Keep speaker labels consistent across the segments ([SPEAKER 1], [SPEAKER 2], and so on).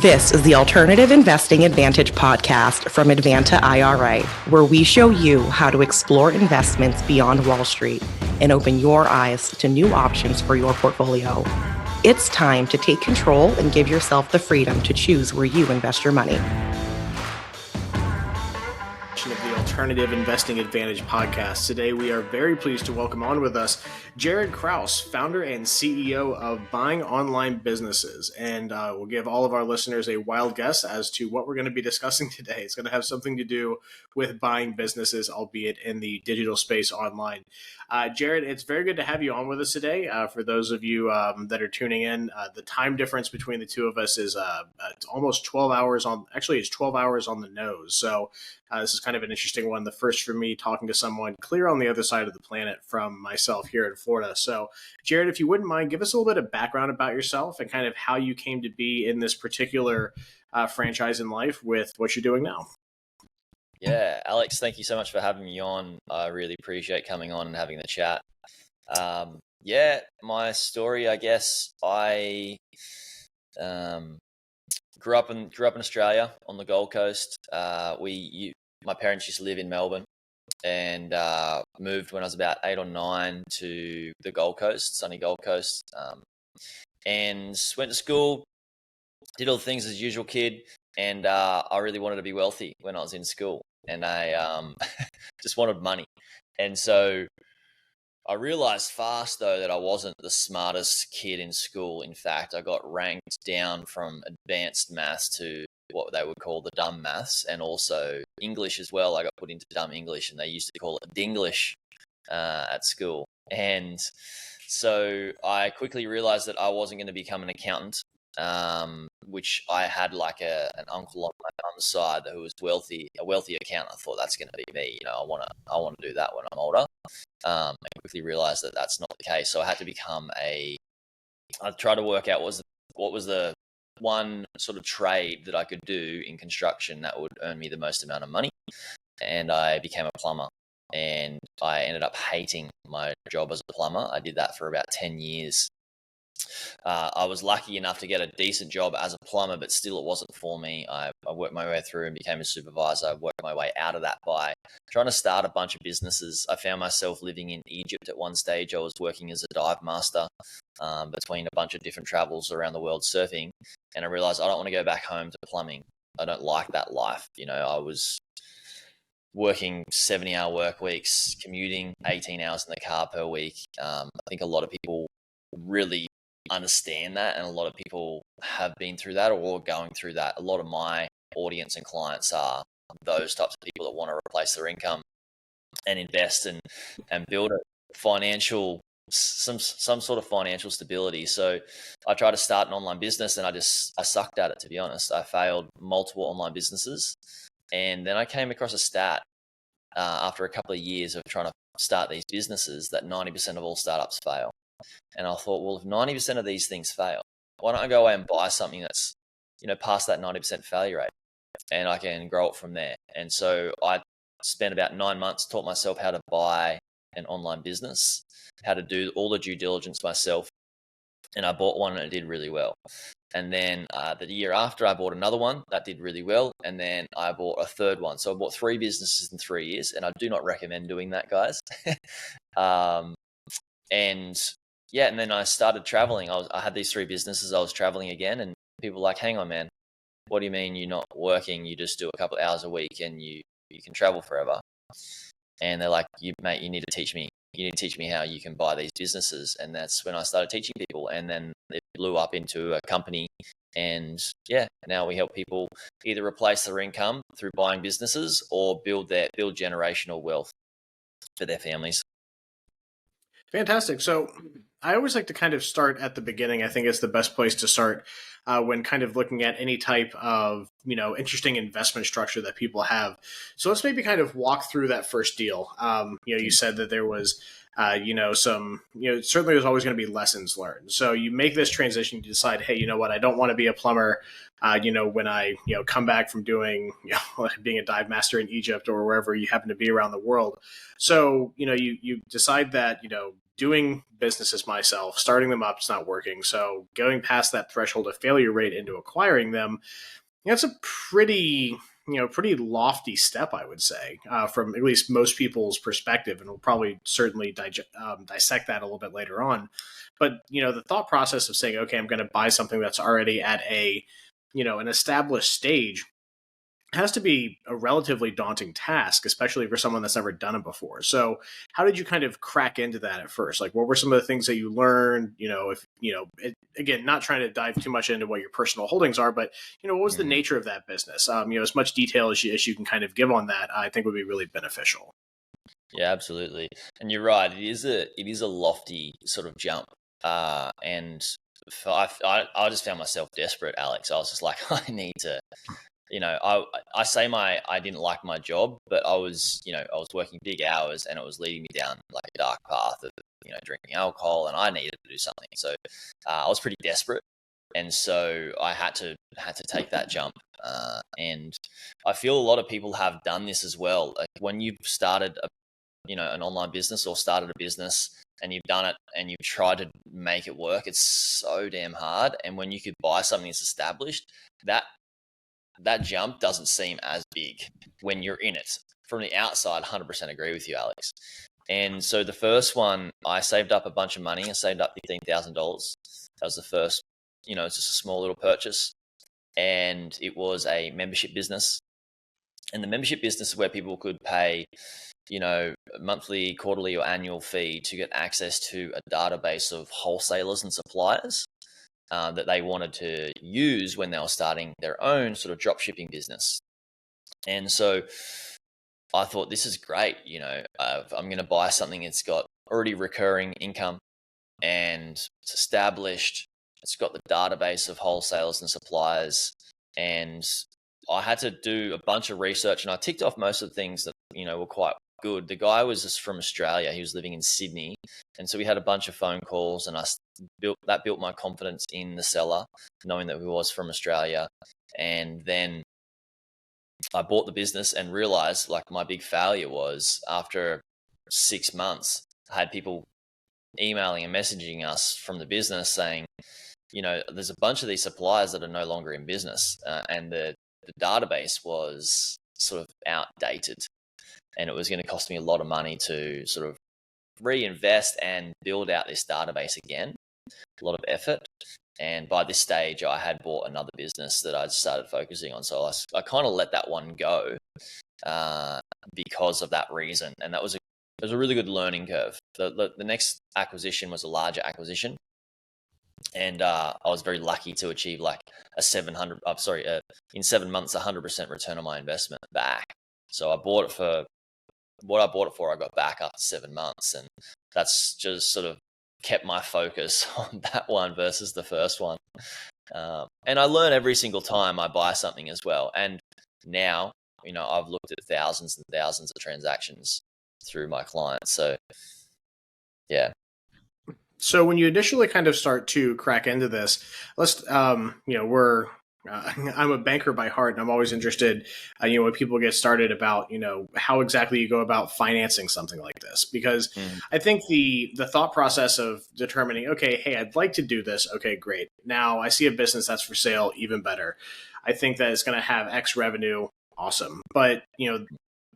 [SPEAKER 1] This is the Alternative Investing Advantage podcast from Advanta IRA, where we show you how to explore investments beyond Wall Street and open your eyes to new options for your portfolio. It's time to take control and give yourself the freedom to choose where you invest your money.
[SPEAKER 2] Of the Alternative Investing Advantage podcast. Today, we are very pleased to welcome on with us Jaryd Krause, founder and CEO of Buying Online Businesses. And we'll give all of our listeners a wild guess as to what we're going to be discussing today. It's going to have something to do with buying businesses, albeit in the digital space online. Jaryd, it's very good to have you on with us today. For those of you that are tuning in, the time difference between the two of us is it's almost 12 hours on, actually it's 12 hours on the nose. So this is kind of an interesting one. The first for me talking to someone clear on the other side of the planet from myself here in Florida. So Jaryd, if you wouldn't mind, give us a little bit of background about yourself and kind of how you came to be in this particular franchise in life with what you're doing now.
[SPEAKER 3] Yeah, Alex, thank you so much for having me on. I really appreciate coming on and having the chat. My story, I guess, I grew up in Australia on the Gold Coast. My parents used to live in Melbourne and moved when I was about 8 or 9 to the Gold Coast, sunny Gold Coast, and went to school, did all the things as a usual kid, and I really wanted to be wealthy when I was in school, and I just wanted money. And so I realized fast, though, that I wasn't the smartest kid in school. In fact, I got ranked down from advanced maths to what they would call the dumb maths, and also English as well. I got put into dumb English, and they used to call it Dinglish at school. And so I quickly realized that I wasn't going to become an accountant, which I had like an uncle on my mum's side who was a wealthy accountant. I thought that's going to be me. I want to do that when I'm older. And quickly realized that that's not the case. So I had to become I tried to work out what was the one sort of trade that I could do in construction that would earn me the most amount of money. And I became a plumber, and I ended up hating my job as a plumber. I did that for about 10 years. I was lucky enough to get a decent job as a plumber, but still it wasn't for me. I worked my way through and became a supervisor. I worked my way out of that by trying to start a bunch of businesses. I found myself living in Egypt at one stage. I was working as a dive master between a bunch of different travels around the world surfing, and I realized I don't want to go back home to plumbing. I don't like that life. I was working 70-hour work weeks, commuting 18 hours in the car per week. I think a lot of people really understand that, and a lot of people have been through that or are going through that. A lot of my audience and clients are those types of people that want to replace their income and invest and build some sort of financial stability. So I tried to start an online business, and I sucked at it, to be honest. I failed multiple online businesses, and then I came across a stat after a couple of years of trying to start these businesses that 90% of all startups fail. And I thought, well, if 90% of these things fail, why don't I go away and buy something that's, past that 90% failure rate, and I can grow it from there. And so I spent about 9 months, taught myself how to buy an online business, how to do all the due diligence myself. And I bought one, and it did really well. And then the year after, I bought another one that did really well. And then I bought a third one. So I bought 3 businesses in 3 years, and I do not recommend doing that, guys. And then I started traveling. I had these 3 businesses. I was traveling again, and people were like, hang on, man, what do you mean you're not working? You just do a couple of hours a week and you can travel forever. And they're like, mate, you need to teach me. You need to teach me how you can buy these businesses. And that's when I started teaching people. And then it blew up into a company. And now we help people either replace their income through buying businesses or build generational wealth for their families.
[SPEAKER 2] Fantastic. So I always like to kind of start at the beginning. I think it's the best place to start when kind of looking at any type of, interesting investment structure that people have. So let's maybe kind of walk through that first deal. You said that there was, certainly there's always going to be lessons learned. So you make this transition, you decide, hey, you know what, I don't want to be a plumber. When I, come back from doing, being a dive master in Egypt or wherever you happen to be around the world. So, you decide that, doing businesses myself, starting them up, it's not working. So going past that threshold of failure rate into acquiring them, that's a pretty pretty lofty step, I would say, from at least most people's perspective, and we'll probably certainly dissect that a little bit later on. But the thought process of saying, okay, I'm going to buy something that's already at a an established stage has to be a relatively daunting task, especially for someone that's never done it before. So how did you kind of crack into that at first? Like, what were some of the things that you learned? Again, not trying to dive too much into what your personal holdings are, but, what was the nature of that business? As much detail as you can kind of give on that, I think would be really beneficial.
[SPEAKER 3] Yeah, absolutely. And you're right. It is a lofty sort of jump. And I just found myself desperate, Alex. I was just like, I need to, I say I didn't like my job, but I was working big hours and it was leading me down like a dark path of, drinking alcohol, and I needed to do something. So I was pretty desperate. And so I had to take that jump. And I feel a lot of people have done this as well. Like when you've started an online business or started a business and you've done it and you've tried to make it work, it's so damn hard. And when you could buy something that's established, that jump doesn't seem as big when you're in it. From the outside, 100% agree with you, Alex. And so the first one, I saved up a bunch of money. I saved up $15,000. That was the first, it's just a small little purchase. And it was a membership business. And the membership business is where people could pay, a monthly, quarterly, or annual fee to get access to a database of wholesalers and suppliers that they wanted to use when they were starting their own sort of drop shipping business. And so I thought, this is great. I'm going to buy something that's got already recurring income and it's established. It's got the database of wholesalers and suppliers. And I had to do a bunch of research, and I ticked off most of the things that, were quite good. The guy was just from Australia. He was living in Sydney. And so we had a bunch of phone calls, and I built my confidence in the seller, knowing that he was from Australia. And then I bought the business and realized, like, my big failure was after 6 months, I had people emailing and messaging us from the business saying, there's a bunch of these suppliers that are no longer in business, and the database was sort of outdated, and it was going to cost me a lot of money to sort of reinvest and build out this database again, a lot of effort. And by this stage, I had bought another business that I'd started focusing on. So I kind of let that one go because of that reason. And it was a really good learning curve. The next acquisition was a larger acquisition. And I was very lucky to achieve like in 7 months, 100% return on my investment back. So I bought it for what I bought it for. I got back after 7 months, and that's just sort of kept my focus on that one versus the first one. And I learn every single time I buy something as well. And now, I've looked at thousands and thousands of transactions through my clients. So yeah.
[SPEAKER 2] So when you initially kind of start to crack into this, let's, I'm a banker by heart, and I'm always interested, when people get started about, how exactly you go about financing something like this. Because I think the thought process of determining, okay, hey, I'd like to do this. Okay, great. Now I see a business that's for sale, even better. I think that it's going to have X revenue. Awesome. But,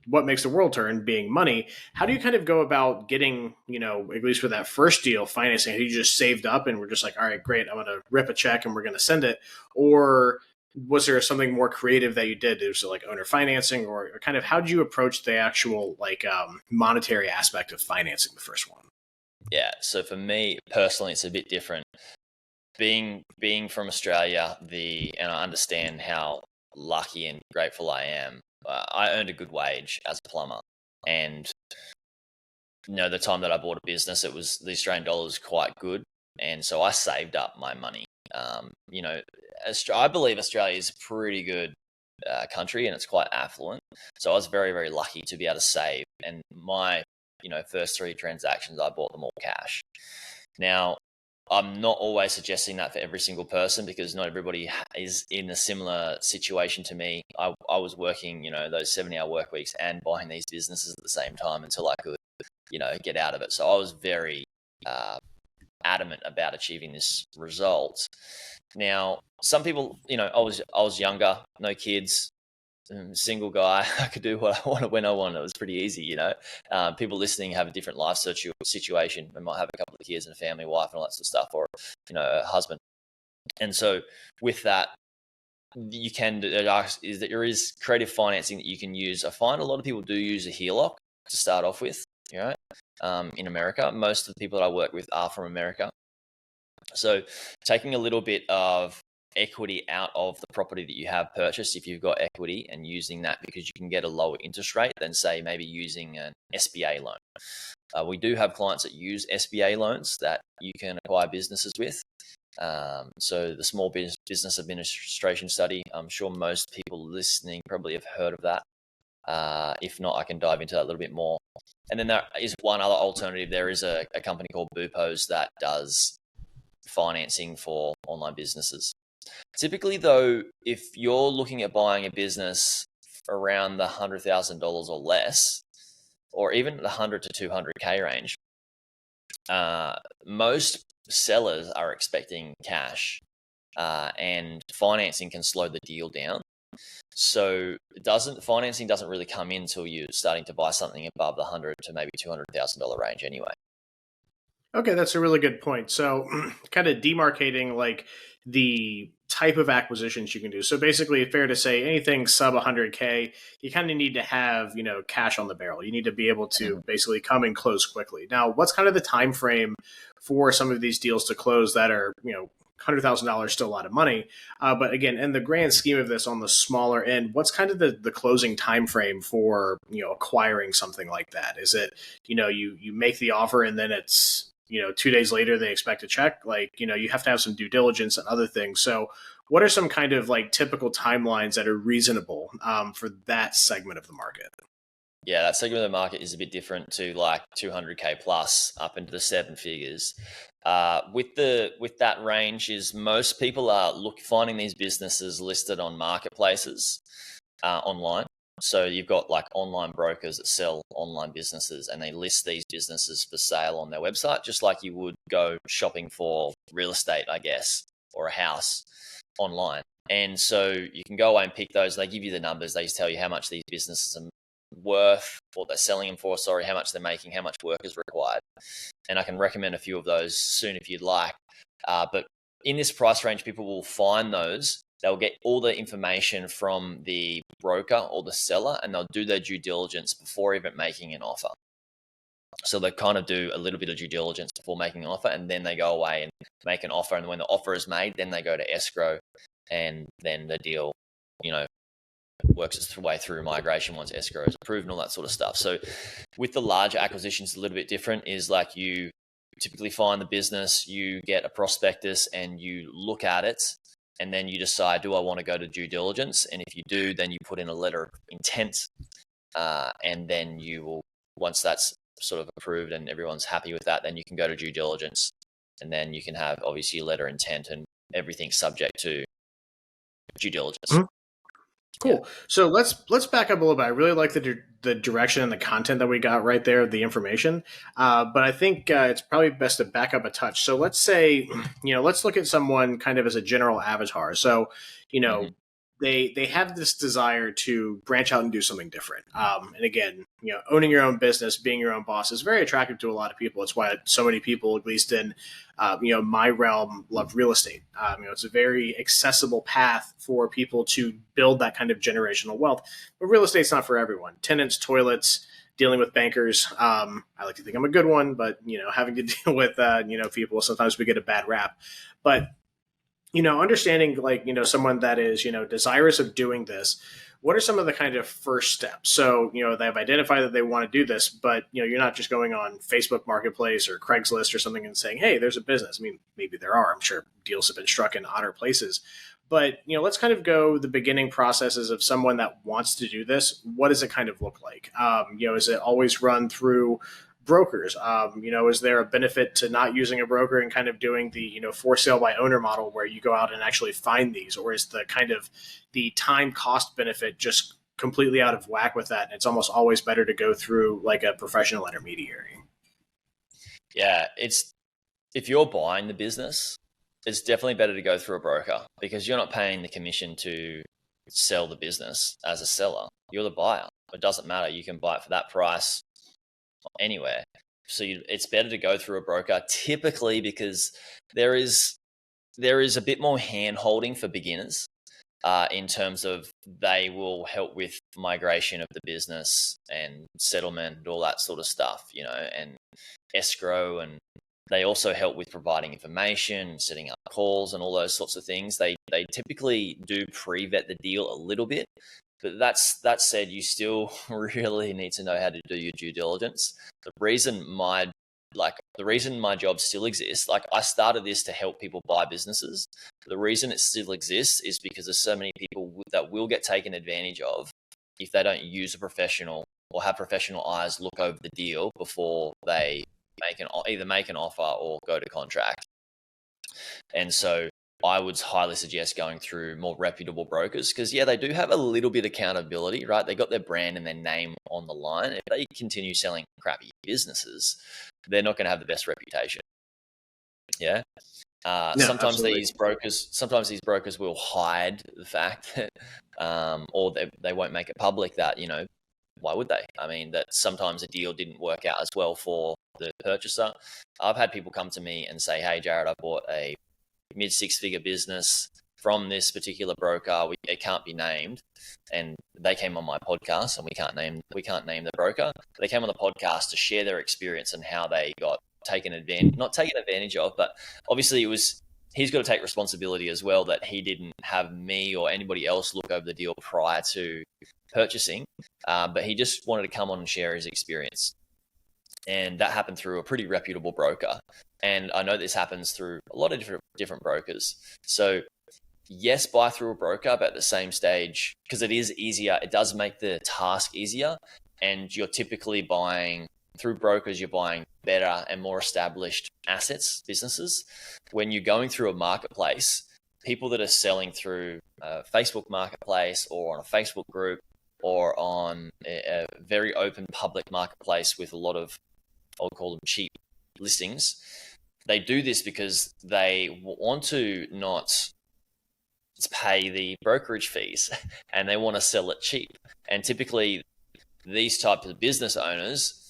[SPEAKER 2] what makes the world turn being money. How do you kind of go about getting, at least for that first deal, financing? Have you just saved up and we're just like, all right, great, I'm going to rip a check and we're going to send it? Or was there something more creative that you did? So like owner financing, or kind of how did you approach the actual monetary aspect of financing the first one?
[SPEAKER 3] Yeah. So for me personally, it's a bit different. Being from Australia, and I understand how lucky and grateful I am. I earned a good wage as a plumber, and the time that I bought a business, the Australian dollar was quite good, and so I saved up my money. I believe Australia is a pretty good country, and it's quite affluent. So I was very, very lucky to be able to save. And my first 3 transactions, I bought them all cash. Now, I'm not always suggesting that for every single person, because not everybody is in a similar situation to me. I was working, those 70-hour work weeks and buying these businesses at the same time until I could, get out of it. So I was very adamant about achieving this result. Now, some people, I was younger, no kids, single guy. I could do what I wanted when I wanted. It was pretty easy, People listening have a different life situation. They might have a couple of kids and a family, wife, and all that sort of stuff, or a husband. And so, with that, there is creative financing that you can use. I find a lot of people do use a HELOC to start off with. In America, most of the people that I work with are from America. So, taking a little bit of equity out of the property that you have purchased, if you've got equity, and using that because you can get a lower interest rate than, say, maybe using an SBA loan. We do have clients that use SBA loans that you can acquire businesses with. So the Small Business Administration Study, I'm sure most people listening probably have heard of that. If not, I can dive into that a little bit more. And then there is one other alternative. There is a company called Boopos that does financing for online businesses. Typically, though, if you're looking at buying a business around the $100,000 or less, or even the 100 to 200K range, most sellers are expecting cash, and financing can slow the deal down. So financing doesn't really come in until you're starting to buy something above the $100 to maybe $200,000 range anyway.
[SPEAKER 2] Okay, that's a really good point. So kind of demarcating like the type of acquisitions you can do. So basically, fair to say anything sub 100K, you kind of need to have, cash on the barrel. You need to be able to basically come and close quickly. Now, what's kind of the time frame for some of these deals to close that are, $100,000 still a lot of money. But again, in the grand scheme of this on the smaller end, what's kind of the closing time frame for, acquiring something like that? Is it, you make the offer and then it's, 2 days later, they expect a check? Like, you have to have some due diligence and other things. So what are some kind of like typical timelines that are reasonable for that segment of the market?
[SPEAKER 3] Yeah, that segment of the market is a bit different to like 200K plus up into the seven figures. With that range is most people are finding these businesses listed on marketplaces online. So you've got like online brokers that sell online businesses, and they list these businesses for sale on their website, just like you would go shopping for real estate, I guess, or a house online. And so you can go away and pick those. They give you the numbers. They just tell you how much these businesses are worth, what they're selling them for, how much they're making, how much work is required. And I can recommend a few of those soon if you'd like. But in this price range, people will find those. They'll get all the information from the broker or the seller, and they'll do their due diligence before even making an offer. So they kind of do a little bit of due diligence before making an offer, and then they go away and make an offer. And when the offer is made, then they go to escrow, and then the deal, works its way through migration once escrow is approved and all that sort of stuff. So with the larger acquisitions, a little bit different is like you typically find the business, you get a prospectus and you look at it, and then you decide, do I want to go to due diligence? And if you do, then you put in a letter of intent, and then you will, once that's sort of approved and everyone's happy with that, then you can go to due diligence, and then you can have obviously a letter of intent and everything subject to due diligence.
[SPEAKER 2] Mm-hmm. Cool. Yeah. So let's back up a little bit. I really like the direction and the content that we got right there, the information. But I think it's probably best to back up a touch. So let's say, let's look at someone kind of as a general avatar. So, they have this desire to branch out and do something different. And again, owning your own business, being your own boss is very attractive to a lot of people. It's why so many people, at least in, my realm, love real estate. It's a very accessible path for people to build that kind of generational wealth. But real estate's not for everyone. Tenants, toilets, dealing with bankers. I like to think I'm a good one, but, having to deal with, people, sometimes we get a bad rap. But understanding like, someone that is, desirous of doing this, what are some of the kind of first steps? So, they've identified that they want to do this, but, you're not just going on Facebook Marketplace or Craigslist or something and saying, hey, there's a business. I mean, maybe there are. I'm sure deals have been struck in odder places. But, let's kind of go the beginning processes of someone that wants to do this. What does it kind of look like? Is it always run through brokers? Is there a benefit to not using a broker and kind of doing the, for sale by owner model where you go out and actually find these? Or is the kind of the time cost benefit just completely out of whack with that? And it's almost always better to go through like a professional intermediary.
[SPEAKER 3] Yeah, it's if you're buying the business, it's definitely better to go through a broker because you're not paying the commission to sell the business as a seller. You're the buyer. It doesn't matter. You can buy it for that price anywhere. So it's better to go through a broker typically because there is a bit more hand holding for beginners in terms of they will help with migration of the business and settlement and all that sort of stuff, and escrow, and they also help with providing information, setting up calls and all those sorts of things. They typically do pre-vet the deal a little bit, but that said, you still really need to know how to do your due diligence. The reason my job still exists, like I started this to help people buy businesses. The reason it still exists is because there's so many people that will get taken advantage of if they don't use a professional or have professional eyes look over the deal before they either make an offer or go to contract. And so I would highly suggest going through more reputable brokers because, they do have a little bit of accountability, right? They got their brand and their name on the line. If they continue selling crappy businesses, they're not going to have the best reputation. Yeah.
[SPEAKER 2] No,
[SPEAKER 3] sometimes
[SPEAKER 2] absolutely.
[SPEAKER 3] these brokers will hide the fact that, or they won't make it public that, why would they? I mean, that sometimes a deal didn't work out as well for the purchaser. I've had people come to me and say, "Hey, Jaryd, I bought a mid six-figure business from this particular broker. It can't be named." And they came on my podcast, and we can't name the broker. They came on the podcast to share their experience and how they got not taken advantage of, but obviously he's got to take responsibility as well that he didn't have me or anybody else look over the deal prior to purchasing, but he just wanted to come on and share his experience. And that happened through a pretty reputable broker. And I know this happens through a lot of different brokers. So yes, buy through a broker, but at the same stage, because it is easier, it does make the task easier. And you're typically buying through brokers, you're buying better and more established assets, businesses. When you're going through a marketplace, people that are selling through a Facebook marketplace or on a Facebook group or on a very open public marketplace with a lot of, I'll call them cheap listings, they do this because they want to not pay the brokerage fees and they want to sell it cheap. And typically these types of business owners,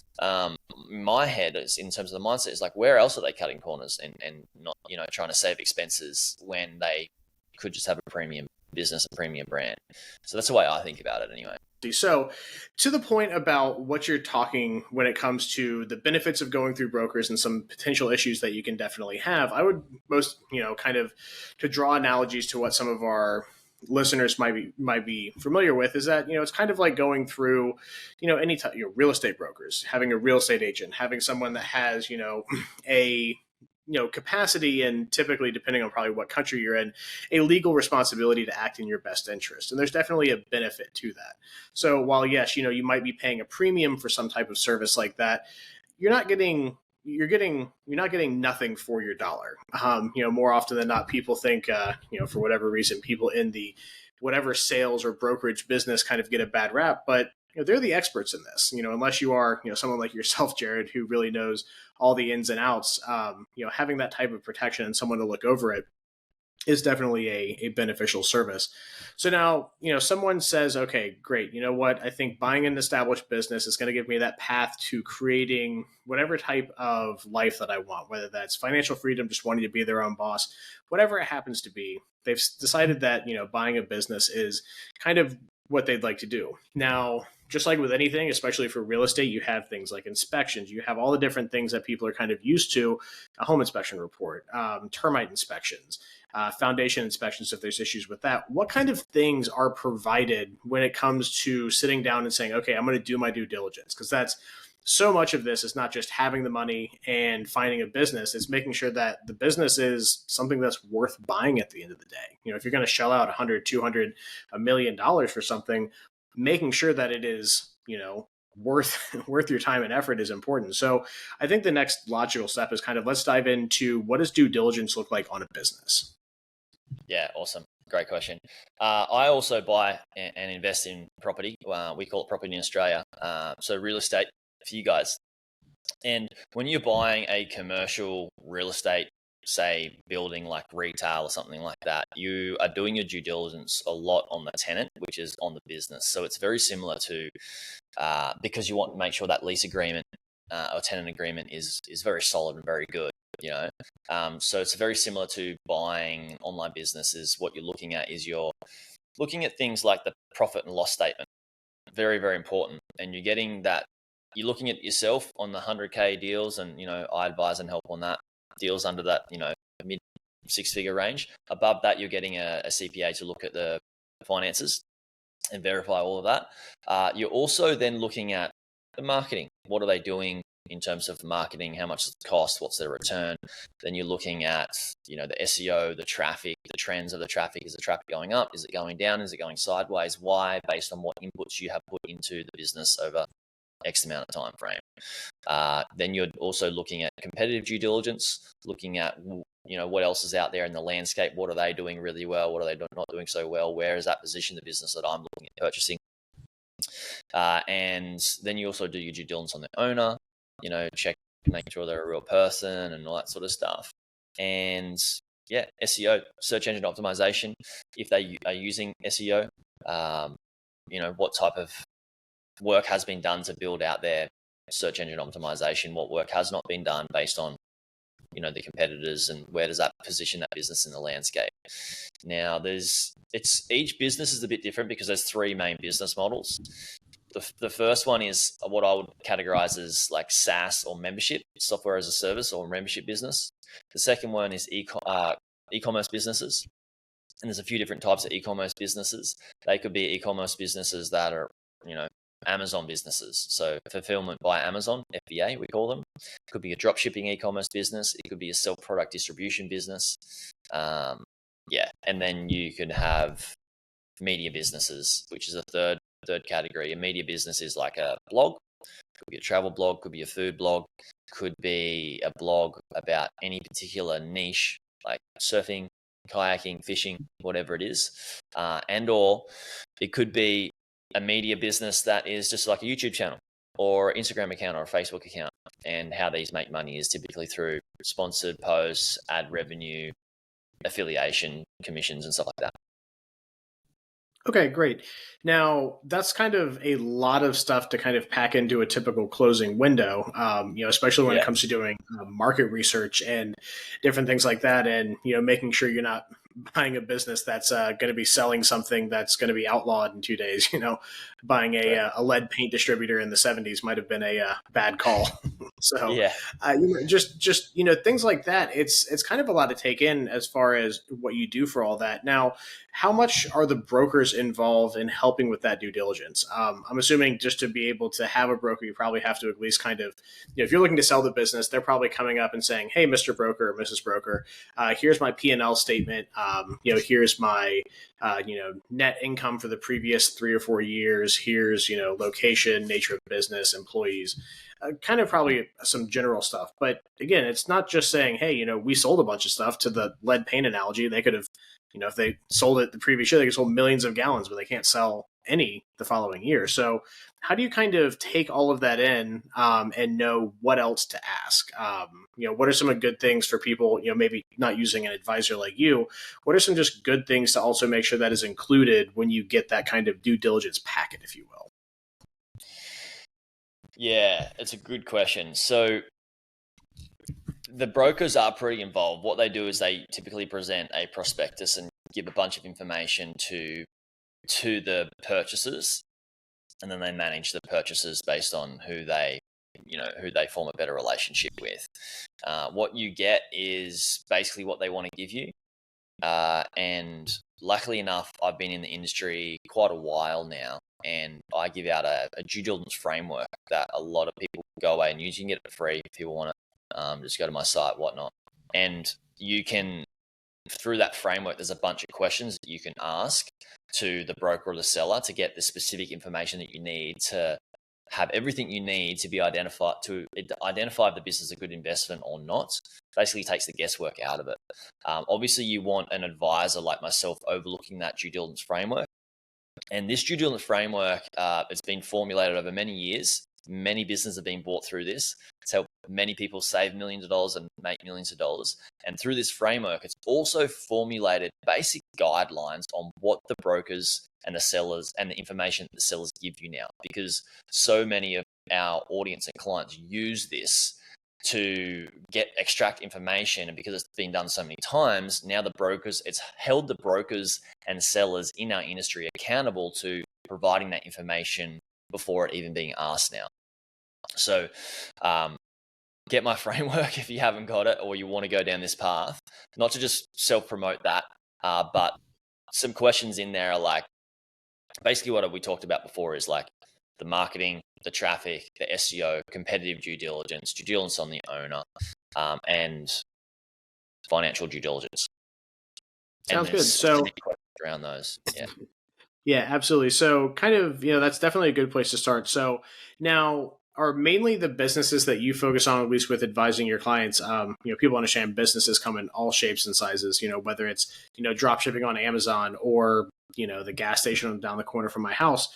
[SPEAKER 3] my head is in terms of the mindset is like, where else are they cutting corners and not, trying to save expenses when they could just have a premium business, a premium brand. So that's the way I think about it anyway.
[SPEAKER 2] So to the point about what you're talking when it comes to the benefits of going through brokers and some potential issues that you can definitely have, I would most, kind of to draw analogies to what some of our listeners might be familiar with is that, it's kind of like going through, any type, real estate brokers, having a real estate agent, having someone that has, a capacity and typically, depending on probably what country you're in, a legal responsibility to act in your best interest. And there's definitely a benefit to that. So while, yes, you might be paying a premium for some type of service like that, you're not getting nothing for your dollar. More often than not, people think, for whatever reason, people in the whatever sales or brokerage business kind of get a bad rap, but they're the experts in this, unless you are, someone like yourself, Jaryd, who really knows all the ins and outs, having that type of protection and someone to look over it is definitely a beneficial service. So now, someone says, okay, great. You know what? I think buying an established business is going to give me that path to creating whatever type of life that I want, whether that's financial freedom, just wanting to be their own boss, whatever it happens to be. They've decided that, buying a business is kind of what they'd like to do. Now, just like with anything, especially for real estate, you have things like inspections. You have all the different things that people are kind of used to, a home inspection report, termite inspections, foundation inspections if there's issues with that. What kind of things are provided when it comes to sitting down and saying, okay, I'm going to do my due diligence? Because that's so much of this is not just having the money and finding a business. It's making sure that the business is something that's worth buying at the end of the day. If you're going to shell out 100, 200, $1 million for something, making sure that it is, worth your time and effort is important. So I think the next logical step is kind of, let's dive into what does due diligence look like on a business?
[SPEAKER 3] Yeah, awesome. Great question. I also buy and invest in property. We call it property in Australia. So real estate for you guys. And when you're buying a commercial real estate, say building like retail or something like that, you are doing your due diligence a lot on the tenant, which is on the business. So it's very similar to because you want to make sure that lease agreement or tenant agreement is very solid and very good. So it's very similar to buying online businesses. What you're looking at is you're looking at things like the profit and loss statement. Very, very important. And you're looking at yourself on the 100K deals, and I advise and help on that deals under that mid 6-figure range. Above that, you're getting a CPA to look at the finances and verify all of that. You're also then looking at the marketing. What are they doing in terms of marketing? How much does it cost? What's their return? Then you're looking at the SEO, the traffic, the trends of the traffic. Is the traffic going up? Is it going down? Is it going sideways? Why? Based on what inputs you have put into the business over X amount of time frame. Then you're also looking at competitive due diligence, looking at what else is out there in the landscape. What are they doing really well? What are they not doing so well? Where is that position in the business that I'm looking at purchasing? And then you also do your due diligence on the owner, check, make sure they're a real person and all that sort of stuff. And yeah, SEO, search engine optimization. If they are using SEO, what type of work has been done to build out their search engine optimization, what work has not been done based on the competitors, and where does that position that business in the landscape. Now each business is a bit different because there's 3 main business models. The first one is what I would categorize as like SaaS or membership, software as a service or membership business. The second one is e-commerce businesses. And there's a few different types of e-commerce businesses. They could be e-commerce businesses that are, Amazon businesses. So fulfillment by Amazon, FBA, we call them. It could be a drop shipping e-commerce business. It could be a self-product distribution business. And then you could have media businesses, which is a third category. A media business is like a blog. Could be a travel blog, could be a food blog, could be a blog about any particular niche, like surfing, kayaking, fishing, whatever it is. Or it could be a media business that is just like a YouTube channel or Instagram account or a Facebook account. And how these make money is typically through sponsored posts, ad revenue, affiliation, commissions, and stuff like that.
[SPEAKER 2] Okay, great. Now, that's kind of a lot of stuff to kind of pack into a typical closing window, especially when it comes to doing market research and different things like that, and, making sure you're not buying a business that's going to be selling something that's going to be outlawed in 2 days. Buying a lead paint distributor in the 70s might have been a bad call. So, just things like that. It's kind of a lot to take in as far as what you do for all that. Now, how much are the brokers involved in helping with that due diligence? I'm assuming just to be able to have a broker, you probably have to at least kind of, if you're looking to sell the business, they're probably coming up and saying, "Hey, Mr. Broker or Mrs. Broker, here's my P&L statement. Here's my net income for the previous 3 or 4 years. Here's location, nature of business, employees." Kind of probably some general stuff. But again, it's not just saying, "Hey, we sold a bunch of stuff." To the lead paint analogy, they could have, if they sold it the previous year, they could sold millions of gallons, but they can't sell any the following year. So how do you kind of take all of that in and know what else to ask? What are some good things for people, maybe not using an advisor like you? What are some just good things to also make sure that is included when you get that kind of due diligence packet, if you will?
[SPEAKER 3] Yeah, it's a good question. So the brokers are pretty involved. What they do is they typically present a prospectus and give a bunch of information to the purchasers, and then they manage the purchasers based on who they form a better relationship with. What you get is basically what they want to give you. And luckily enough, I've been in the industry quite a while now, and I give out a due diligence framework that a lot of people go away and use. You can get it for free if people want it. Just go to my site, whatnot. And you can, through that framework, there's a bunch of questions that you can ask to the broker or the seller to get the specific information that you need to have everything you need to identify if the business is a good investment or not. Basically takes the guesswork out of it. Obviously, you want an advisor like myself overlooking that due diligence framework. And this due diligence framework, it's been formulated over many years. Many businesses have been bought through this. It's helped many people save millions of dollars and make millions of dollars. And through this framework, it's also formulated basic guidelines on what the brokers and the sellers and the information that the sellers give you now, because so many of our audience and clients use this to extract information. And because it's been done so many times, now it's held the brokers and sellers in our industry accountable to providing that information before it even being asked now. So get my framework if you haven't got it or you want to go down this path, not to just self-promote that, but some questions in there are like, basically what we talked about before is like the marketing, the traffic, the SEO, competitive due diligence on the owner, and financial due diligence.
[SPEAKER 2] Sounds good. So
[SPEAKER 3] around those, yeah.
[SPEAKER 2] Yeah, absolutely. So kind of, that's definitely a good place to start. So now, are mainly the businesses that you focus on, at least with advising your clients, people understand businesses come in all shapes and sizes, whether it's, drop shipping on Amazon or, the gas station down the corner from my house.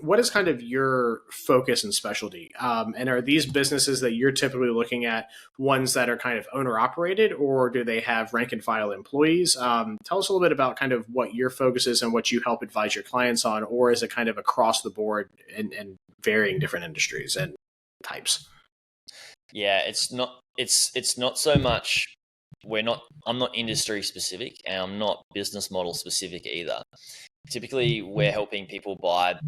[SPEAKER 2] What is kind of your focus and specialty? And are these businesses that you're typically looking at ones that are kind of owner operated, or do they have rank and file employees? Tell us a little bit about kind of what your focus is and what you help advise your clients on, or is it kind of across the board and varying different industries and types?
[SPEAKER 3] Yeah, it's not so much. I'm not industry specific, and I'm not business model specific either. Typically, we're helping people buy,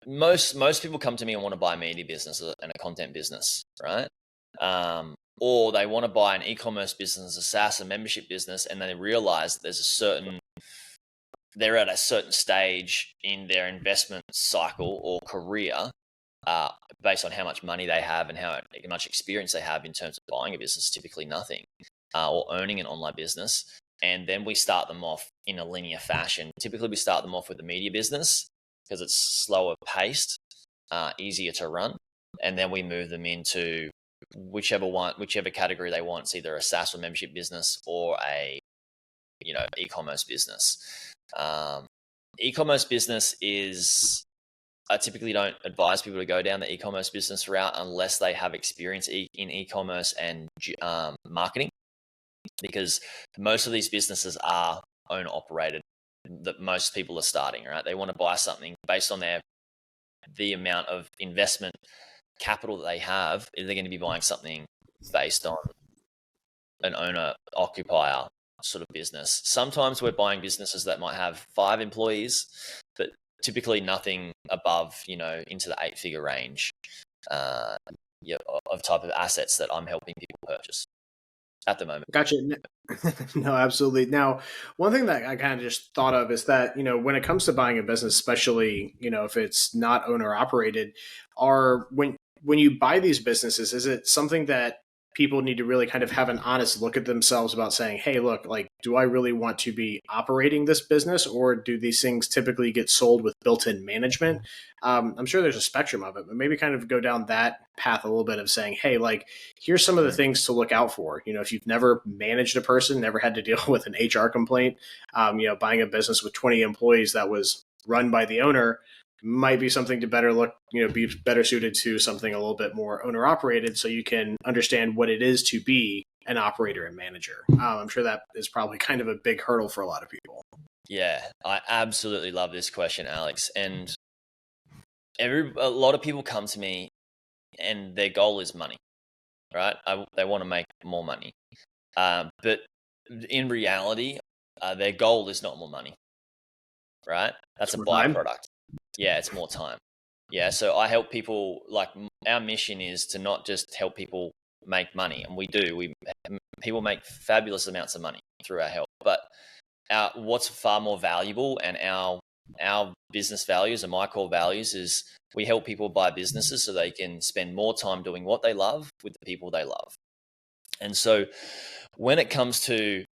[SPEAKER 3] most people come to me and want to buy a media business and a content business, right? Or they want to buy an e-commerce business, a SaaS, a membership business, and they realize that they're at a certain stage in their investment cycle or career, based on how much money they have and how much experience they have in terms of buying a business, typically nothing, or owning an online business. And then we start them off in a linear fashion. Typically, we start them off with the media business because it's slower paced, easier to run. And then we move them into whichever category they want. It's either a SaaS or membership business or a, e-commerce business. E-commerce business I typically don't advise people to go down the e-commerce business route unless they have experience in e-commerce and marketing, because most of these businesses are owner operated that most people are starting, right? They want to buy something based on the amount of investment capital that they have. They're going to be buying something based on an owner occupier sort of business. Sometimes we're buying businesses that might have 5 employees, but typically nothing above, into the 8-figure range of type of assets that I'm helping people purchase at the moment.
[SPEAKER 2] Gotcha. No, absolutely. Now, one thing that I kind of just thought of is that, when it comes to buying a business, especially, if it's not owner operated, when you buy these businesses, is it something that people need to really kind of have an honest look at themselves about saying, hey, look, like, do I really want to be operating this business, or do these things typically get sold with built-in management? I'm sure there's a spectrum of it, but maybe kind of go down that path a little bit of saying, hey, like, here's some of the things to look out for. If you've never managed a person, never had to deal with an HR complaint, buying a business with 20 employees that was run by the owner might be something to be better suited to something a little bit more owner operated, so you can understand what it is to be an operator and manager. I'm sure that is probably kind of a big hurdle for a lot of people.
[SPEAKER 3] Yeah, I absolutely love this question, Alex. And a lot of people come to me and their goal is money, right? They want to make more money. But in reality, their goal is not more money, right? That's a byproduct. Yeah, it's more time. Yeah, so I help people, like, our mission is to not just help people make money, and we do. People make fabulous amounts of money through our help, but what's far more valuable, and our business values and my core values, is we help people buy businesses so they can spend more time doing what they love with the people they love. And so when it comes to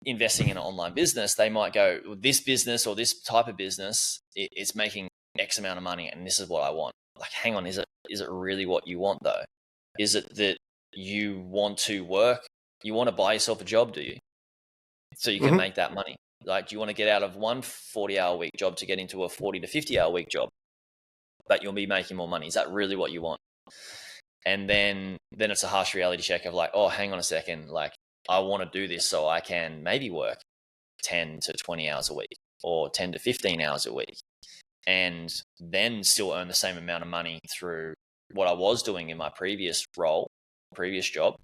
[SPEAKER 3] investing in an online business, they might go, this business or this type of business, it's making X amount of money and this is what I want. Like, hang on, is it really what you want though? Is it that you want to work, you want to buy yourself a job, do you? So you can make that money. Like, do you want to get out of one 40-hour week job to get into a 40 to 50-hour week job? but you'll be making more money. Is that really what you want? And then it's a harsh reality check of like, oh, hang on a second. Like, I want to do this so I can maybe work 10 to 20 hours a week or 10 to 15 hours a week, and then still earn the same amount of money through what I was doing in my previous job,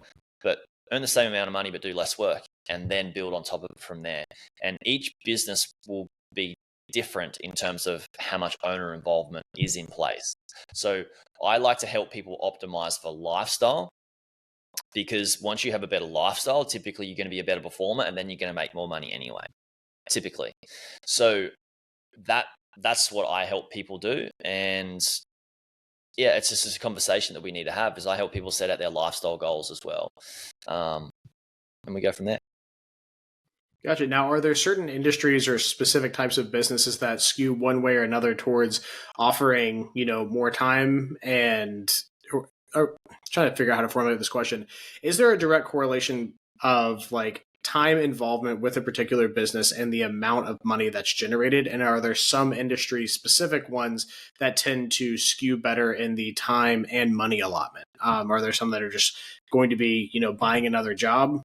[SPEAKER 3] but earn the same amount of money, but do less work, and then build on top of it from there. And each business will be different in terms of how much owner involvement is in place. So I like to help people optimize for lifestyle, because once you have a better lifestyle, typically you're going to be a better performer, and then you're going to make more money anyway, typically. So that's what I help people do. And yeah, it's just a conversation that we need to have, because I help people set out their lifestyle goals as well. And we go from there.
[SPEAKER 2] Gotcha. Now, are there certain industries or specific types of businesses that skew one way or another towards offering, more time? And or trying to figure out how to formulate this question. Is there a direct correlation of like time involvement with a particular business and the amount of money that's generated? And are there some industry specific ones that tend to skew better in the time and money allotment? Are there some that are just going to be, buying another job,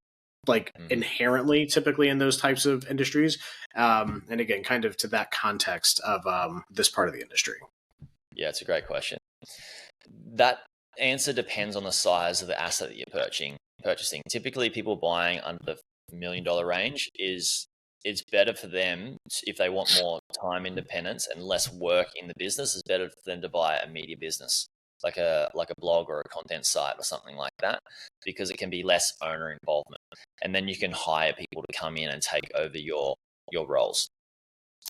[SPEAKER 2] like inherently typically in those types of industries? And again, kind of to that context of this part of the industry.
[SPEAKER 3] Yeah, it's a great question. That answer depends on the size of the asset that you're purchasing. Typically, people buying under the $1 million range, it's better for them if they want more time independence and less work in the business. It's better for them to buy a media business, like a blog or a content site or something like that, because it can be less owner involvement, and then you can hire people to come in and take over your roles.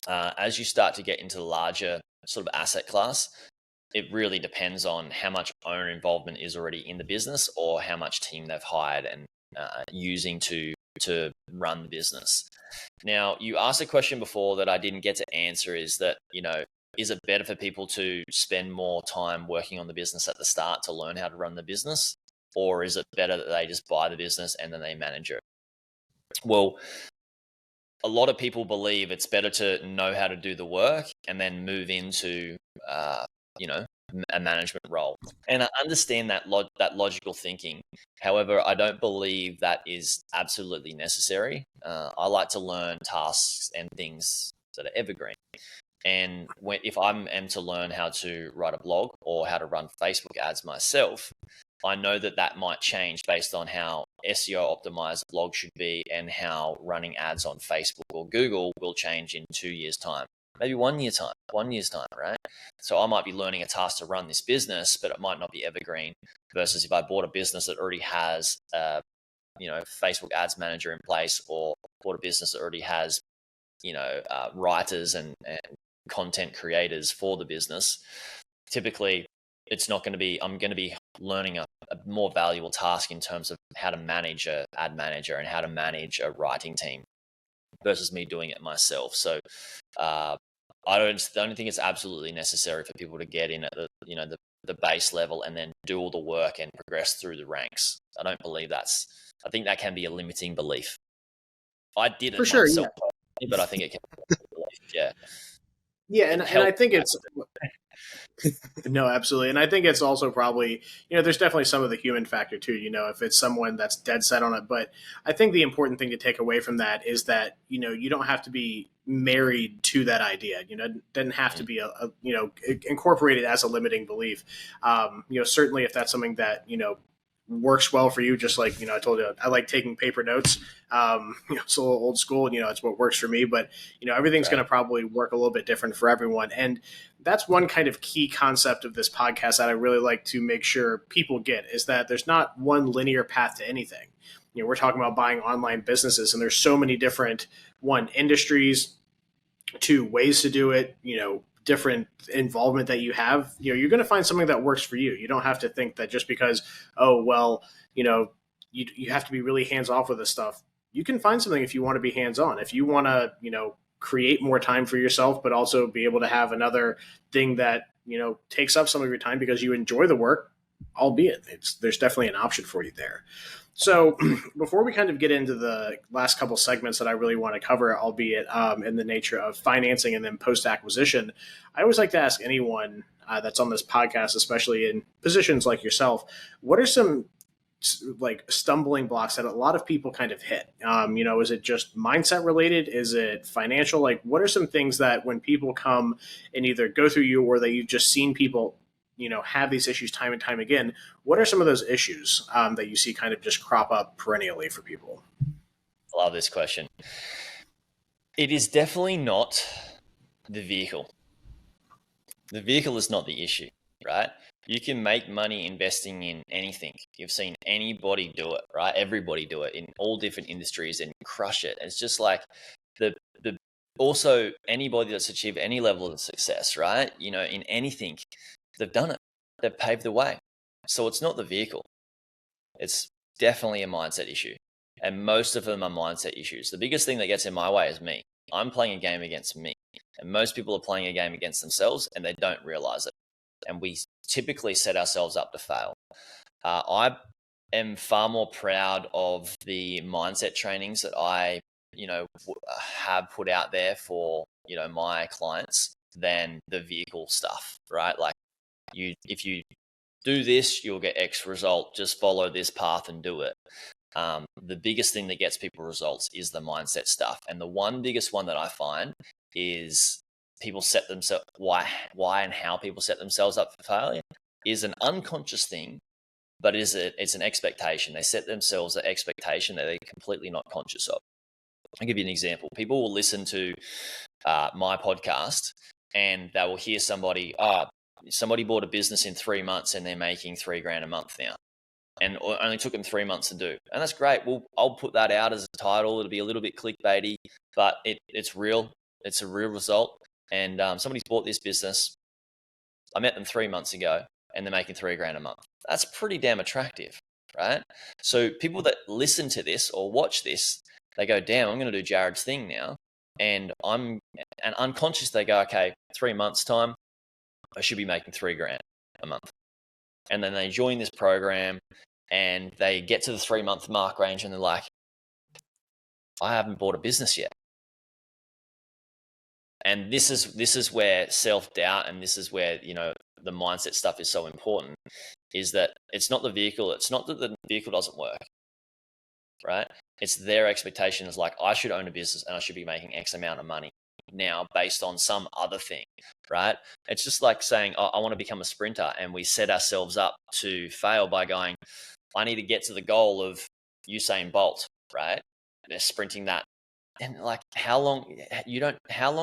[SPEAKER 3] As you start to get into the larger sort of asset class, it really depends on how much owner involvement is already in the business, or how much team they've hired and using to run the business. Now, you asked a question before that I didn't get to answer, is that, is it better for people to spend more time working on the business at the start to learn how to run the business? Or is it better that they just buy the business and then they manage it? Well, a lot of people believe it's better to know how to do the work and then move into a management role. And I understand that logical thinking. However, I don't believe that is absolutely necessary. I like to learn tasks and things that are evergreen. And if I am to learn how to write a blog or how to run Facebook ads myself, I know that might change based on how SEO optimized the blog should be, and how running ads on Facebook or Google will change in 2 years' time. Maybe 1 year's time, right? So I might be learning a task to run this business, but it might not be evergreen, versus if I bought a business that already has, Facebook ads manager in place, or bought a business that already has, writers and content creators for the business. Typically, it's not going to be, I'm going to be learning a more valuable task in terms of how to manage an ad manager and how to manage a writing team, versus me doing it myself. So, I don't think it's absolutely necessary for people to get in at the base level and then do all the work and progress through the ranks. I don't believe I think that can be a limiting belief. I did it myself, yeah. But I think it can be a belief, yeah.
[SPEAKER 2] Yeah, and I think it's no, absolutely. And I think it's also probably, there's definitely some of the human factor too, if it's someone that's dead set on it. But I think the important thing to take away from that is that, you don't have to be married to that idea. It doesn't have to be incorporated as a limiting belief. Certainly if that's something that, works well for you, just like, I told you, I like taking paper notes. It's a little old school, it's what works for me, but, everything's going to probably work a little bit different for everyone. And that's one kind of key concept of this podcast that I really like to make sure people get, is that there's not one linear path to anything. We're talking about buying online businesses, and there's so many different, industries, 2 ways to do it, different involvement that you have. You're going to find something that works for you. You don't have to think that just because, you have to be really hands off with this stuff. You can find something if you want to be hands on. If you want to, create more time for yourself, but also be able to have another thing that, takes up some of your time because you enjoy the work, albeit there's definitely an option for you there. So before we kind of get into the last couple segments that I really want to cover, albeit in the nature of financing and then post-acquisition, I always like to ask anyone that's on this podcast, especially in positions like yourself. What are some like stumbling blocks that a lot of people kind of hit? Is it just mindset related? Is it financial? Like, what are some things that when people come and either go through you or that you've just seen people, have these issues time and time again? What are some of those issues that you see kind of just crop up perennially for people?
[SPEAKER 3] I love this question. It is definitely not the vehicle. The vehicle is not the issue, right? You can make money investing in anything. You've seen anybody do it, right? Everybody do it in all different industries and crush it. It's just like the also anybody that's achieved any level of success, right? In anything, they've done it. They've paved the way. So it's not the vehicle. It's definitely a mindset issue. And most of them are mindset issues. The biggest thing that gets in my way is me. I'm playing a game against me. And most people are playing a game against themselves and they don't realize it. And we typically set ourselves up to fail. I am far more proud of the mindset trainings that I, have put out there for, my clients than the vehicle stuff, right? Like if you do this, you'll get X result. Just follow this path and do it. The biggest thing that gets people results is the mindset stuff. And the biggest one that I find is people set themselves, why and how people set themselves up for failure is an unconscious thing, but it's an expectation. They set themselves an expectation that they're completely not conscious of. I'll give you an example. People will listen to my podcast and they will hear somebody bought a business in 3 months and they're making $3,000 a month now. And it only took them 3 months to do. And that's great. Well, I'll put that out as a title. It'll be a little bit clickbaity, but it's real. It's a real result. And somebody's bought this business. I met them 3 months ago and they're making $3,000 a month. That's pretty damn attractive, right? So people that listen to this or watch this, they go, damn, I'm going to do Jaryd's thing now. And unconscious, they go, okay, 3 months time, I should be making $3,000 a month. And then they join this program and they get to the 3 month mark range and they're like, I haven't bought a business yet. And this is where self-doubt and this is where, the mindset stuff is so important, is that it's not the vehicle. It's not that the vehicle doesn't work, right? It's their expectation is like, I should own a business and I should be making X amount of money now based on some other thing, right? It's just like saying, oh, I want to become a sprinter, and we set ourselves up to fail by going, I need to get to the goal of Usain Bolt, right? They're sprinting that. And like, how long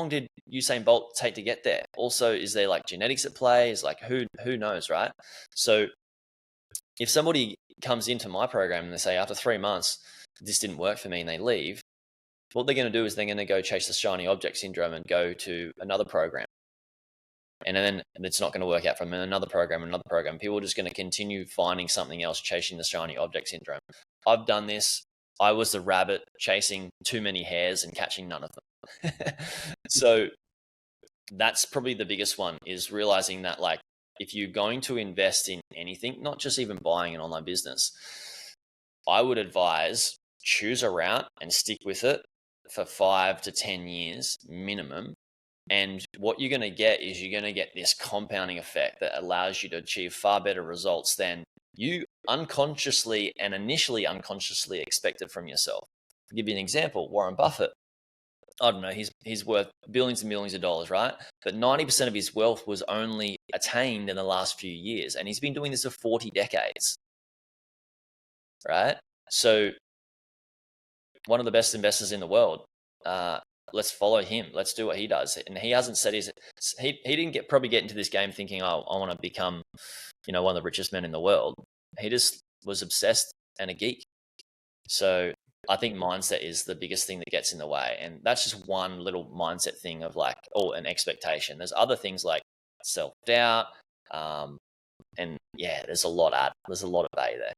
[SPEAKER 3] did Usain Bolt take to get there? Also, is there like genetics at play? Is like, who knows, right? So if somebody comes into my program and they say, after 3 months, this didn't work for me, and they leave, what they're going to do is they're going to go chase the shiny object syndrome and go to another program. And then it's not going to work out from another program. People are just going to continue finding something else, chasing the shiny object syndrome. I've done this. I was the rabbit chasing too many hares and catching none of them. So that's probably the biggest one, is realizing that, like, if you're going to invest in anything, not just even buying an online business, I would advise choose a route and stick with it for 5 to 10 years minimum. And what you're going to get is you're going to get this compounding effect that allows you to achieve far better results than you unconsciously and initially unconsciously expected from yourself. I'll give you an example. Warren Buffett, I don't know, he's worth billions and millions of dollars, right? But 90% of his wealth was only attained in the last few years. And he's been doing this for 40 decades, right? So one of the best investors in the world, let's follow him. Let's do what he does. And he hasn't said he didn't probably get into this game thinking, oh, I want to become, one of the richest men in the world. He just was obsessed and a geek. So I think mindset is the biggest thing that gets in the way. And that's just one little mindset thing of like, an expectation. There's other things like self-doubt. And yeah, there's a lot of A there.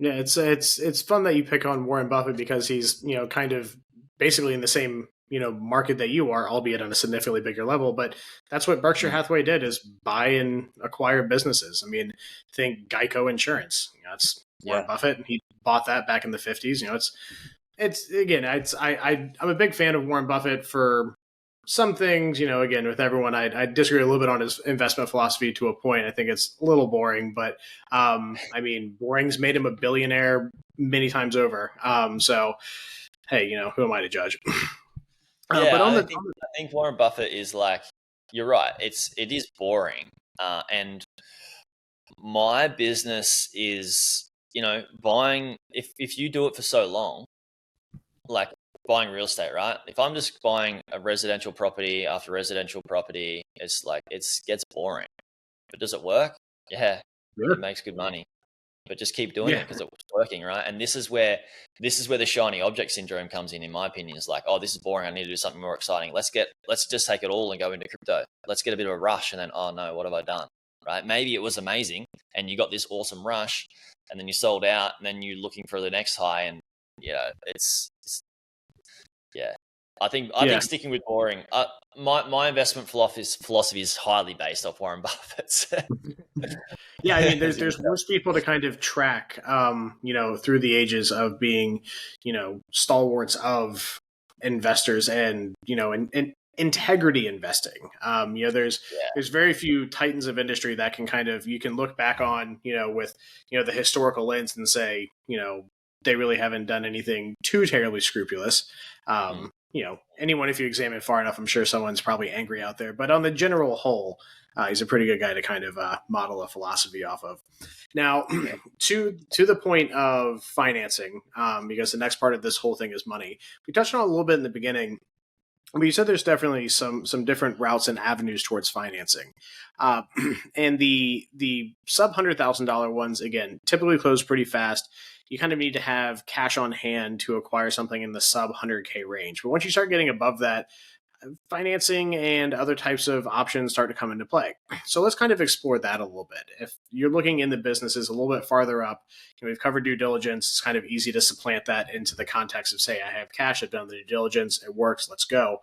[SPEAKER 2] Yeah, it's fun that you pick on Warren Buffett because he's, kind of basically in the same, market that you are, albeit on a significantly bigger level. But that's what Berkshire Hathaway did, is buy and acquire businesses. I mean, think Geico Insurance. It's Warren Buffett, and he bought that back in the 50s. I'm a big fan of Warren Buffett for some things, again, with everyone, I disagree a little bit on his investment philosophy to a point. I think it's a little boring, but I mean, boring's made him a billionaire many times over. So, hey, who am I to judge?
[SPEAKER 3] Yeah,
[SPEAKER 2] But on
[SPEAKER 3] I
[SPEAKER 2] the
[SPEAKER 3] think Warren Buffett is like, you're right. It is boring, and my business is, buying. If you do it for so long, like buying real estate, right? If I'm just buying a residential property after residential property, it's like it gets boring. But does it work? Yeah, it makes good money. But just keep doing it because it's working, right? And this is where the shiny object syndrome comes in my opinion. Is like, oh, this is boring. I need to do something more exciting. Let's just take it all and go into crypto. Let's get a bit of a rush, and then, oh no, what have I done? Right? Maybe it was amazing, and you got this awesome rush, and then you sold out, and then you're looking for the next high, and it's yeah. I think sticking with boring. My investment philosophy is highly based off Warren Buffett's.
[SPEAKER 2] Yeah, I mean, there's worse people to kind of track, through the ages of being, stalwarts of investors and and integrity investing. There's very few titans of industry that can you can look back on, with the historical lens and say, they really haven't done anything too terribly scrupulous. Anyone, if you examine far enough, I'm sure someone's probably angry out there. But on the general whole, he's a pretty good guy to kind of model a philosophy off of. Now, to the point of financing, because the next part of this whole thing is money. We touched on it a little bit in the beginning. But you said there's definitely some different routes and avenues towards financing, and the sub $100,000 ones again typically close pretty fast. You kind of need to have cash on hand to acquire something in the sub 100K range. But once you start getting above that, financing and other types of options start to come into play. So let's kind of explore that a little bit. If you're looking in the businesses a little bit farther up, we've covered due diligence. It's kind of easy to supplant that into the context of, say, I have cash, I've done the due diligence, it works, let's go.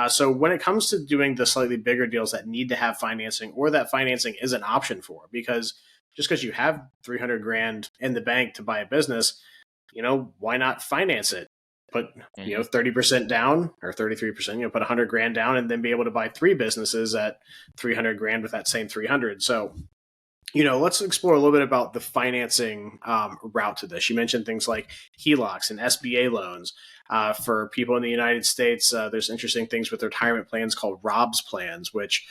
[SPEAKER 2] So when it comes to doing the slightly bigger deals that need to have financing or that financing is an option for, because just because you have 300 grand in the bank to buy a business, why not finance it? Put 30% down or 33%, put 100 grand down and then be able to buy 3 businesses at 300 grand with that same 300. So, let's explore a little bit about the financing route to this. You mentioned things like HELOCs and SBA loans. For people in the United States, there's interesting things with retirement plans called ROBS plans, which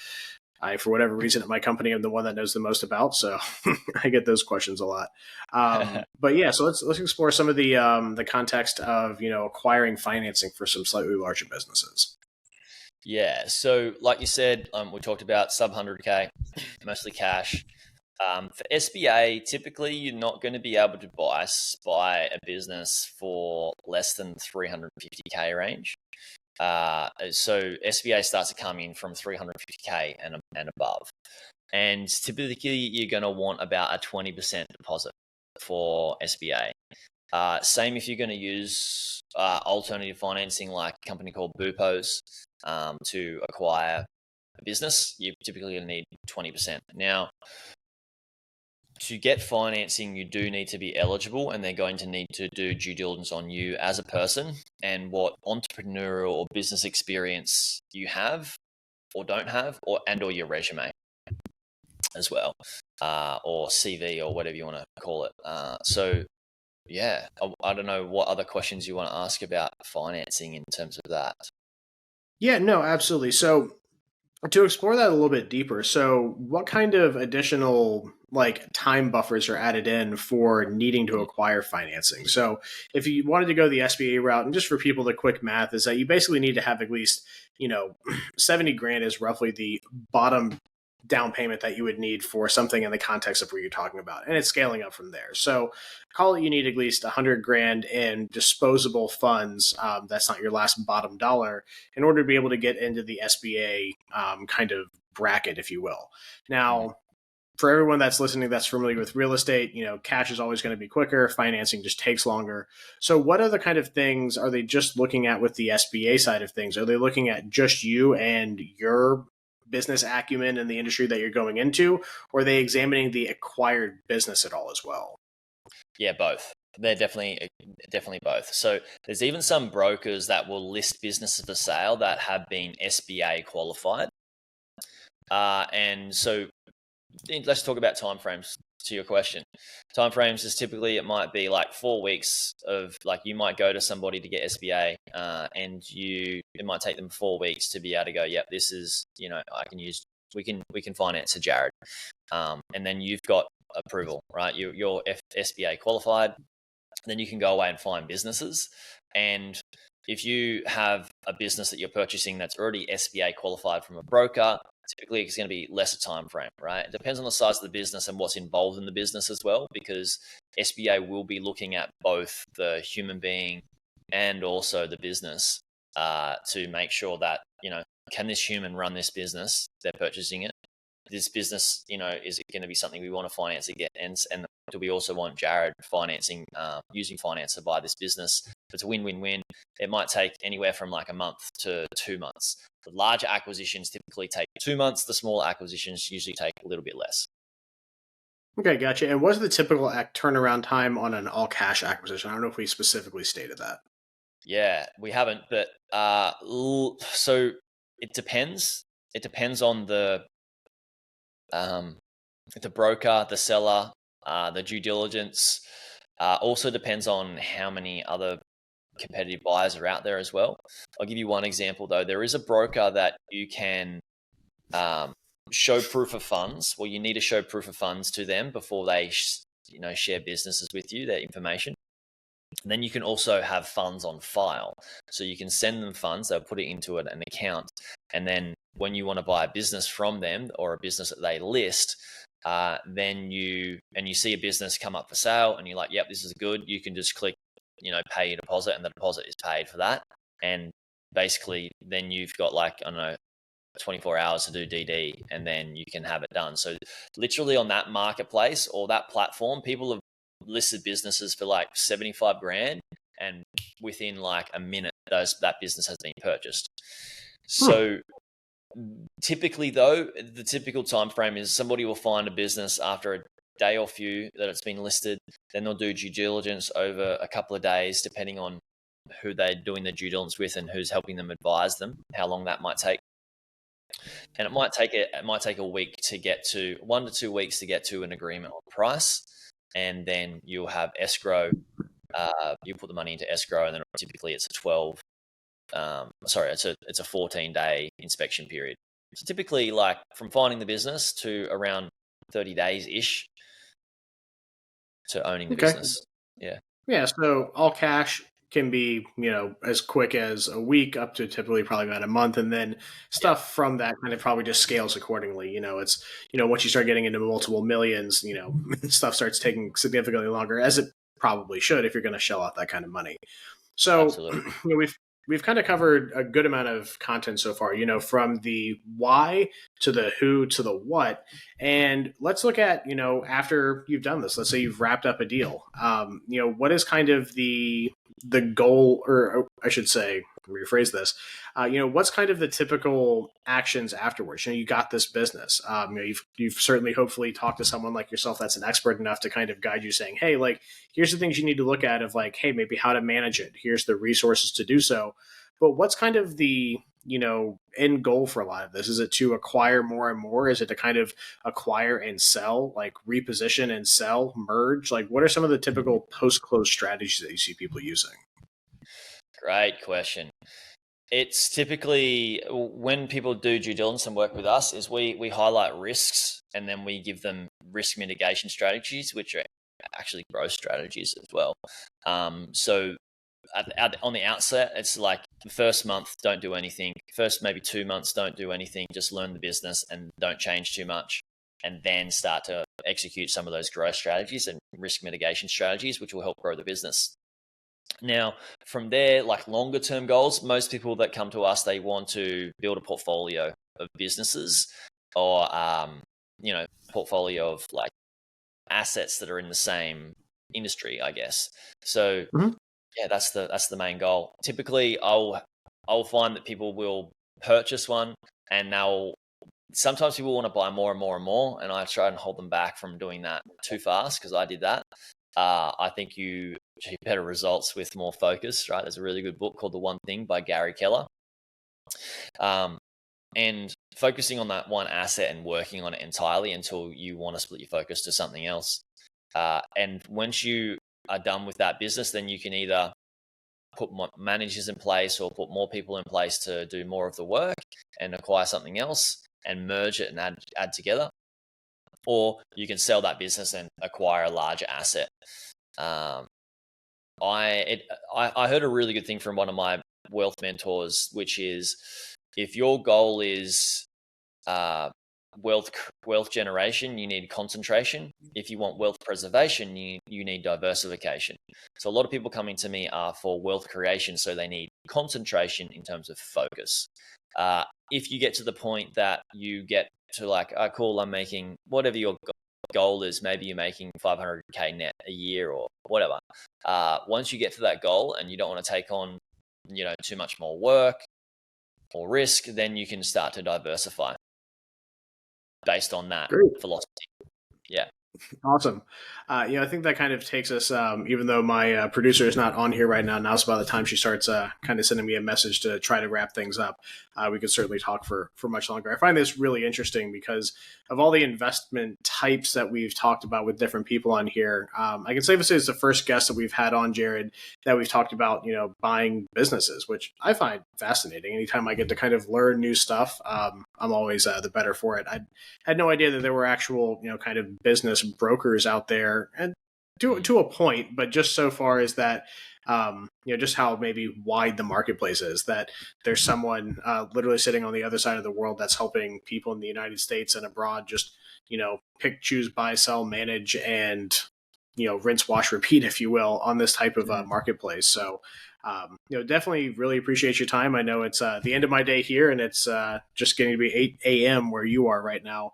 [SPEAKER 2] for whatever reason, at my company, I'm the one that knows the most about. So I get those questions a lot. But yeah, so let's explore some of the context of, acquiring financing for some slightly larger businesses.
[SPEAKER 3] Yeah. So like you said, we talked about sub 100K, mostly cash. For SBA, typically you're not going to be able to buy a business for less than 350K range. So SBA starts to come in from 350K and above. And typically you're going to want about a 20% deposit for SBA. Same if you're going to use alternative financing like a company called Bupos to acquire a business, you're typically going to need 20%. Now, to get financing, you do need to be eligible, and they're going to need to do due diligence on you as a person and what entrepreneurial or business experience you have or don't have, or your resume as well, or CV or whatever you want to call it. So yeah, I don't know what other questions you want to ask about financing in terms of that.
[SPEAKER 2] Yeah, no, absolutely. So to explore that a little bit deeper, so what kind of additional time buffers are added in for needing to acquire financing? So if you wanted to go the SBA route, and just for people, the quick math is that you basically need to have at least 70 grand is roughly the bottom down payment that you would need for something in the context of what you're talking about, and it's scaling up from there. So call it you need at least 100 grand in disposable funds. That's not your last bottom dollar in order to be able to get into the SBA kind of bracket, if you will. Now, for everyone that's listening that's familiar with real estate, cash is always going to be quicker. Financing just takes longer. So what other kind of things are they just looking at with the SBA side of things? Are they looking at just you and your business acumen in the industry that you're going into, or are they examining the acquired business at all as well?
[SPEAKER 3] Yeah, both. They're definitely both. So there's even some brokers that will list businesses for sale that have been SBA qualified. And so let's talk about timeframes. To your question, timeframes is typically, it might be like 4 weeks of, like, you might go to somebody to get SBA, and it might take them 4 weeks to be able to go, yep, this is, we can finance a Jaryd, and then you've got approval, right? You're SBA qualified. Then you can go away and find businesses, and if you have a business that you're purchasing that's already SBA qualified from a broker, typically it's going to be lesser time frame, right? It depends on the size of the business and what's involved in the business as well, because SBA will be looking at both the human being and also the business, to make sure that, can this human run this business? They're purchasing it. This business, is it going to be something we want to finance again? And do we also want Jaryd financing, using finance to buy this business? If it's a win-win-win, it might take anywhere from like a month to 2 months. The larger acquisitions typically take 2 months. The smaller acquisitions usually take a little bit less.
[SPEAKER 2] Okay, gotcha. And what's the typical turnaround time on an all-cash acquisition? I don't know if we specifically stated that.
[SPEAKER 3] Yeah, we haven't, but so it depends. It depends on the broker, the seller, the due diligence. Also depends on how many other competitive buyers are out there as well. I'll give you one example though. There is a broker that you can show proof of funds. Well, you need to show proof of funds to them before they share businesses with you, their information. And then you can also have funds on file. So you can send them funds, they'll put it into an account. And then when you want to buy a business from them or a business that they list, then you see a business come up for sale and you're like, yep, this is good. You can just click, pay your deposit, and the deposit is paid for that. And basically then you've got 24 hours to do DD, and then you can have it done. So literally on that marketplace or that platform, people have listed businesses for like 75 grand, and within like a minute that business has been purchased. So typically though, the typical time frame is somebody will find a business after a day or few that it's been listed, then they'll do due diligence over a couple of days, depending on who they're doing the due diligence with and who's helping them advise them, how long that might take. And it might take a week to get to 1 to 2 weeks to get to an agreement on price. And then you'll have escrow. You put the money into escrow, and then typically it's it's a 14-day inspection period. So typically, like from finding the business to around 30 days ish to owning the business. Yeah.
[SPEAKER 2] Yeah. So all cash can be, as quick as a week up to typically probably about a month. And then stuff from that kind of probably just scales accordingly. It's, once you start getting into multiple millions, stuff starts taking significantly longer, as it probably should if you're going to shell out that kind of money. So we've kind of covered a good amount of content so far, from the why to the who to the what. And let's look at, after you've done this, let's say you've wrapped up a deal, what is kind of the goal, or I should say, rephrase this, what's kind of the typical actions afterwards? You got this business, you've certainly hopefully talked to someone like yourself that's an expert enough to kind of guide you, saying, hey, like, here's the things you need to look at, of like, hey, maybe how to manage it. Here's the resources to do so. But what's kind of the, end goal for a lot of this? Is it to acquire more and more? Is it to kind of acquire and sell, like reposition and sell, merge? Like, what are some of the typical post-close strategies that you see people using?
[SPEAKER 3] Great question. It's typically, when people do due diligence and work with us, is we highlight risks, and then we give them risk mitigation strategies, which are actually growth strategies as well. So on the outset, it's like the first month, don't do anything. First maybe 2 months, don't do anything. Just learn the business and don't change too much. And then start to execute some of those growth strategies and risk mitigation strategies, which will help grow the business. Now, from there, like longer term goals, most people that come to us, they want to build a portfolio of businesses, or, portfolio of like assets that are in the same industry, I guess. So yeah, that's the main goal. Typically I'll find that people will purchase one, and sometimes people want to buy more and more and more, and I try and hold them back from doing that too fast, because I did that. I think you achieve better results with more focus, right? There's a really good book called The One Thing by Gary Keller. And focusing on that one asset and working on it entirely until you want to split your focus to something else. And once you are done with that business, then you can either put more managers in place or put more people in place to do more of the work and acquire something else and merge it and add together. Or you can sell that business and acquire a larger asset. I heard a really good thing from one of my wealth mentors, which is if your goal is wealth generation, you need concentration. If you want wealth preservation, you need diversification. So a lot of people coming to me are for wealth creation, so they need concentration in terms of focus. If you get to the point that you get to like, cool, I'm making whatever your goal is, maybe you're making 500K net a year or whatever. Once you get to that goal and you don't want to take on, too much more work or risk, then you can start to diversify based on that philosophy. Yeah.
[SPEAKER 2] Awesome. I think that kind of takes us, even though my producer is not on here right now, now's about the time she starts kind of sending me a message to try to wrap things up. We could certainly talk for much longer. I find this really interesting because of all the investment types that we've talked about with different people on here. I can safely say it's the first guest that we've had on, Jaryd, that we've talked about, buying businesses, which I find fascinating. Anytime I get to kind of learn new stuff, I'm always the better for it. I had no idea that there were actual, kind of business brokers out there, and to a point, but just so far as that, just how maybe wide the marketplace is, that there's someone literally sitting on the other side of the world that's helping people in the United States and abroad just, pick, choose, buy, sell, manage, and, rinse, wash, repeat, if you will, on this type of marketplace. So, definitely really appreciate your time. I know it's the end of my day here, and it's just getting to be 8 a.m. where you are right now.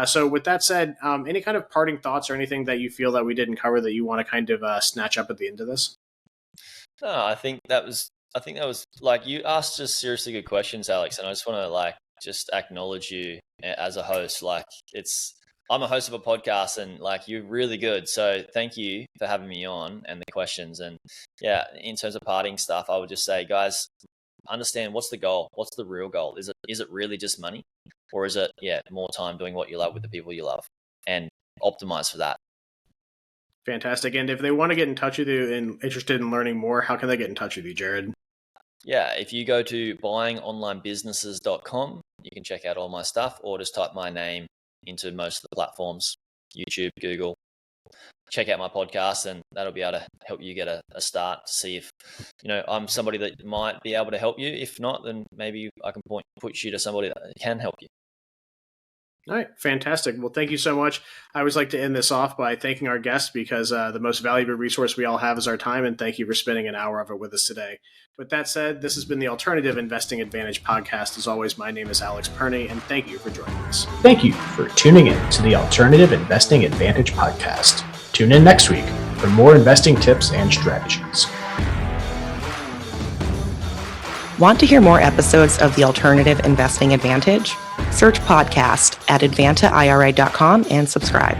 [SPEAKER 2] So with that said, any kind of parting thoughts or anything that you feel that we didn't cover that you want to kind of snatch up at the end of this?
[SPEAKER 3] No, I think that was like, you asked just seriously good questions, Alex, and I just want to just acknowledge you as a host. I'm a host of a podcast, and you're really good. So thank you for having me on and the questions. And yeah, in terms of parting stuff, I would just say, guys, understand what's the goal? What's the real goal? Is it really just money, or is it more time doing what you love with the people you love, and optimize for that?
[SPEAKER 2] Fantastic. And if they want to get in touch with you and interested in learning more, how can they get in touch with you, Jaryd?
[SPEAKER 3] Yeah, if you go to buyingonlinebusinesses.com, you can check out all my stuff, or just type my name into most of the platforms, YouTube, Google. Check out my podcast, and that'll be able to help you get a start to see if, I'm somebody that might be able to help you. If not, then maybe I can put you to somebody that can help you.
[SPEAKER 2] All right. Fantastic. Well, thank you so much. I always like to end this off by thanking our guests, because the most valuable resource we all have is our time. And thank you for spending an hour of it with us today. With that said, this has been the Alternative Investing Advantage podcast. As always, my name is Alex Perny, and thank you for joining us.
[SPEAKER 4] Thank you for tuning in to the Alternative Investing Advantage podcast. Tune in next week for more investing tips and strategies.
[SPEAKER 1] Want to hear more episodes of the Alternative Investing Advantage? Search podcast at advantaira.com and subscribe.